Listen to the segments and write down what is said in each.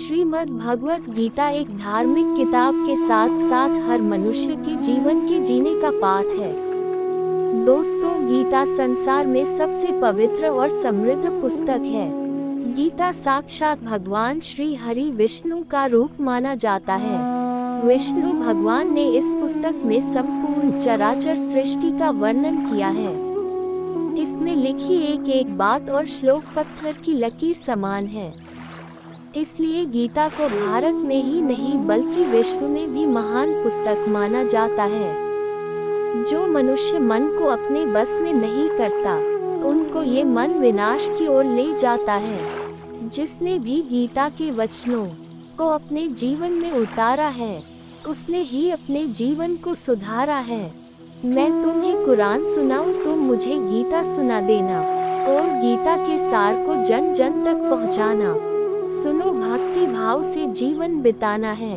श्रीमद् भगवत गीता एक धार्मिक किताब के साथ साथ हर मनुष्य के जीवन के जीने का पाठ है। दोस्तों, गीता संसार में सबसे पवित्र और समृद्ध पुस्तक है। गीता साक्षात भगवान श्री हरि विष्णु का रूप माना जाता है। विष्णु भगवान ने इस पुस्तक में संपूर्ण चराचर सृष्टि का वर्णन किया है। इसमें लिखी एक एक बात और श्लोक पत्थर की लकीर समान है। इसलिए गीता को भारत में ही नहीं बल्कि विश्व में भी महान पुस्तक माना जाता है। जो मनुष्य मन को अपने बस में नहीं करता, उनको ये मन विनाश की ओर ले जाता है। जिसने भी गीता के वचनों को अपने जीवन में उतारा है, उसने ही अपने जीवन को सुधारा है। मैं तुम्हें कुरान सुनाऊं, तुम मुझे गीता सुना देना और गीता के सार को जन जन तक पहुंचाना। सुनो, भक्ति भाव से जीवन बिताना है।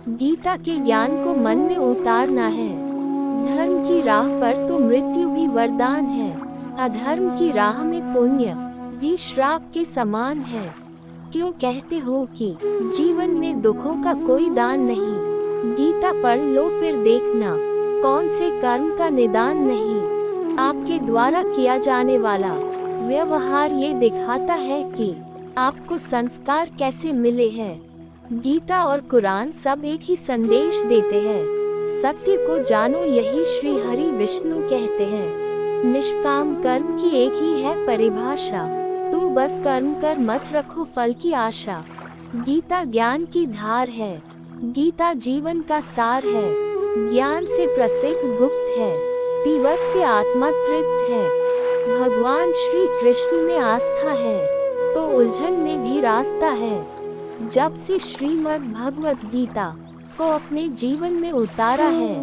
गीता के ज्ञान को मन में उतारना है। धर्म की राह पर तो मृत्यु भी वरदान है, अधर्म की राह में पुण्य भी श्राप के समान है। क्यों कहते हो कि जीवन में दुखों का कोई दान नहीं? गीता पढ़ लो फिर देखना, कौन से कर्म का निदान नहीं। आपके द्वारा किया जाने वाला व्यवहार ये दिखाता है कि आपको संस्कार कैसे मिले हैं। गीता और कुरान सब एक ही संदेश देते हैं, सत्य को जानो, यही श्री हरि विष्णु कहते हैं। निष्काम कर्म की एक ही है परिभाषा, तू बस कर्म कर, मत रखो फल की आशा। गीता ज्ञान की धार है, गीता जीवन का सार है। ज्ञान से प्रसिद्ध गुप्त है, पीवत से आत्मा तृप्त है। भगवान श्री कृष्ण में आस्था है तो उलझन में भी रास्ता है। जब से श्रीमद् भगवत गीता को अपने जीवन में उतारा है,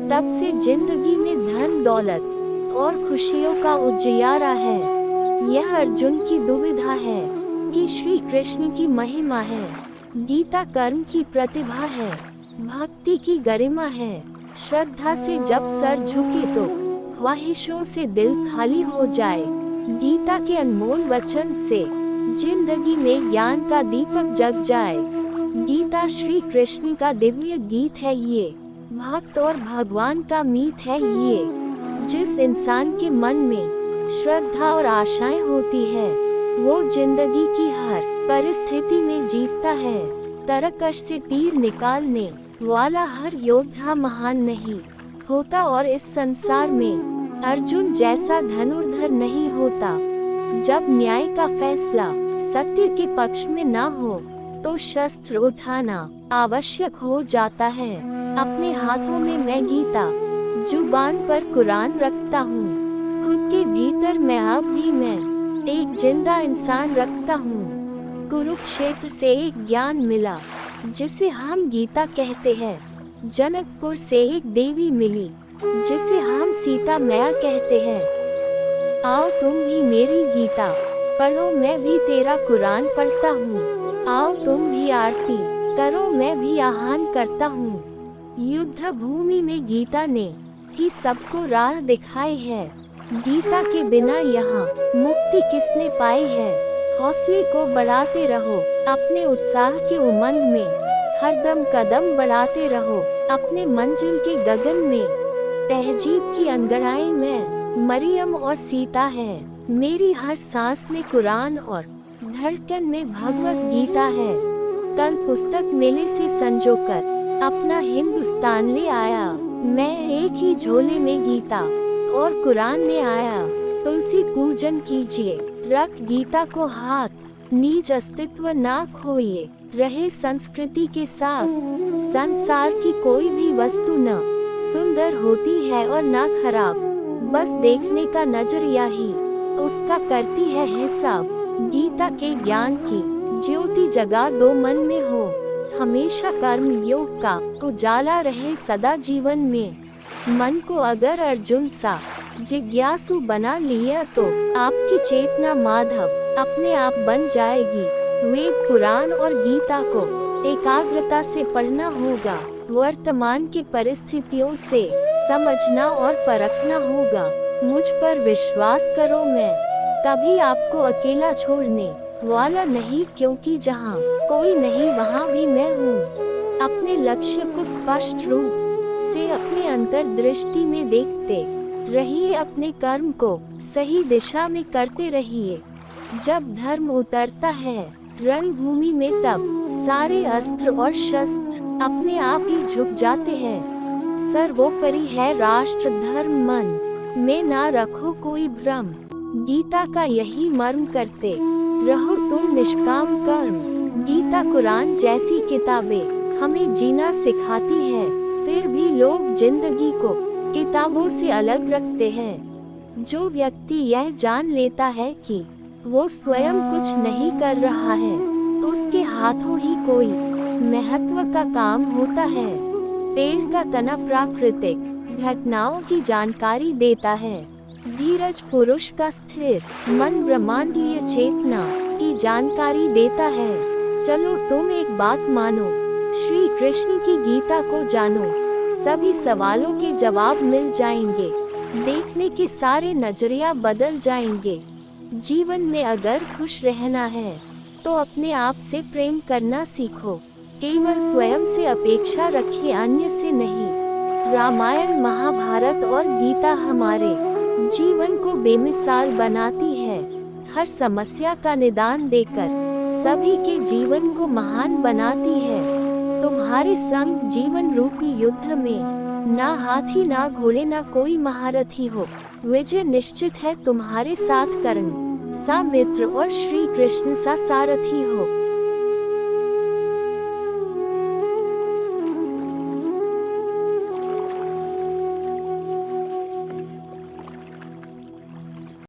तब से जिंदगी में धन दौलत और खुशियों का उजियारा है। यह अर्जुन की दुविधा है कि श्री कृष्ण की महिमा है। गीता कर्म की प्रतिभा है, भक्ति की गरिमा है। श्रद्धा से जब सर झुके तो ख्वाहिशों से दिल खाली हो जाए। गीता के अनमोल वचन से जिंदगी में ज्ञान का दीपक जग जाए। गीता श्री कृष्ण का दिव्य गीत है ये, भक्त और भगवान का मीत है ये। जिस इंसान के मन में श्रद्धा और आशाएं होती है, वो जिंदगी की हर परिस्थिति में जीतता है। तरकश से तीर निकालने वाला हर योद्धा महान नहीं होता और इस संसार में अर्जुन जैसा धनुर्धर नहीं होता। जब न्याय का फैसला सत्य के पक्ष में ना हो, तो शस्त्र उठाना आवश्यक हो जाता है। अपने हाथों में मैं गीता, जुबान पर कुरान रखता हूँ। खुद के भीतर मैं अब भी मैं एक जिंदा इंसान रखता हूँ। कुरुक्षेत्र से एक ज्ञान मिला जिसे हम गीता कहते हैं। जनकपुर से एक देवी मिली जिसे हम सीता मैया कहते हैं। आओ तुम भी मेरी गीता पढ़ो, मैं भी तेरा कुरान पढ़ता हूँ। आओ तुम भी आरती करो, मैं भी आह्वान करता हूँ। युद्ध भूमि में गीता ने ही सबको राह दिखाई है। गीता के बिना यहाँ मुक्ति किसने पाई है? हौसले को बढ़ाते रहो, अपने उत्साह के उमंग में हरदम कदम बढ़ाते रहो। अपने मंजिल के गगन में तहजीब की अंगड़ाई में मरियम और सीता है। मेरी हर सांस में कुरान और धड़कन में भगवत गीता है। कल पुस्तक मेले से संजोकर अपना हिंदुस्तान ले आया। मैं एक ही झोले में गीता और कुरान ले आया। तुलसी पूजन कीजिए, रख गीता को हाथ, नीज अस्तित्व ना खोइए, रहे संस्कृति के साथ। संसार की कोई भी वस्तु न सुंदर होती है और ना खराब, बस देखने का नजरिया ही उसका करती है हिसाब। गीता के ज्ञान की ज्योति जगा दो मन में हो, हमेशा कर्म योग का उजाला रहे सदा जीवन में। मन को अगर अर्जुन सा जिज्ञासु बना लिया तो आपकी चेतना माधव अपने आप बन जाएगी। वेद, कुरान और गीता को एकाग्रता से पढ़ना होगा। वर्तमान की परिस्थितियों से समझना और परखना होगा। मुझ पर विश्वास करो, मैं कभी आपको अकेला छोड़ने वाला नहीं, क्योंकि जहाँ कोई नहीं वहाँ भी मैं हूँ। अपने लक्ष्य को स्पष्ट रूप से अपने अंतर्दृष्टि में देखते रहिए, अपने कर्म को सही दिशा में करते रहिए। जब धर्म उतरता है रणभूमि में, तब सारे अस्त्र और शस्त्र अपने आप ही झुक जाते हैं। सर्वोपरि है राष्ट्र धर्म, मन में ना रखो कोई भ्रम। गीता का यही मर्म करते रहो तुम निष्काम कर्म। गीता कुरान जैसी किताबें हमें जीना सिखाती है, फिर भी लोग जिंदगी को किताबों से अलग रखते हैं। जो व्यक्ति यह जान लेता है कि वो स्वयं कुछ नहीं कर रहा है, तो उसके हाथों ही कोई महत्व का काम होता है। पेड़ का तना प्राकृतिक घटनाओं की जानकारी देता है। धीरज पुरुष का स्थिर मन ब्रह्मांडीय चेतना की जानकारी देता है। चलो तुम एक बात मानो, श्री कृष्ण की गीता को जानो, सभी सवालों के जवाब मिल जाएंगे। देखने के सारे नजरिया बदल जाएंगे। जीवन में अगर खुश रहना है तो अपने आप से प्रेम करना सीखो। केवल स्वयं से अपेक्षा रखिए, अन्य से नहीं। रामायण, महाभारत और गीता हमारे जीवन को बेमिसाल बनाती है। हर समस्या का निदान देकर सभी के जीवन को महान बनाती है। तुम्हारे संग जीवन रूपी युद्ध में ना हाथी ना घोड़े ना कोई महारथी हो, विजय निश्चित है तुम्हारे साथ। कर्ण सा मित्र और श्री कृष्ण सा सारथी हो।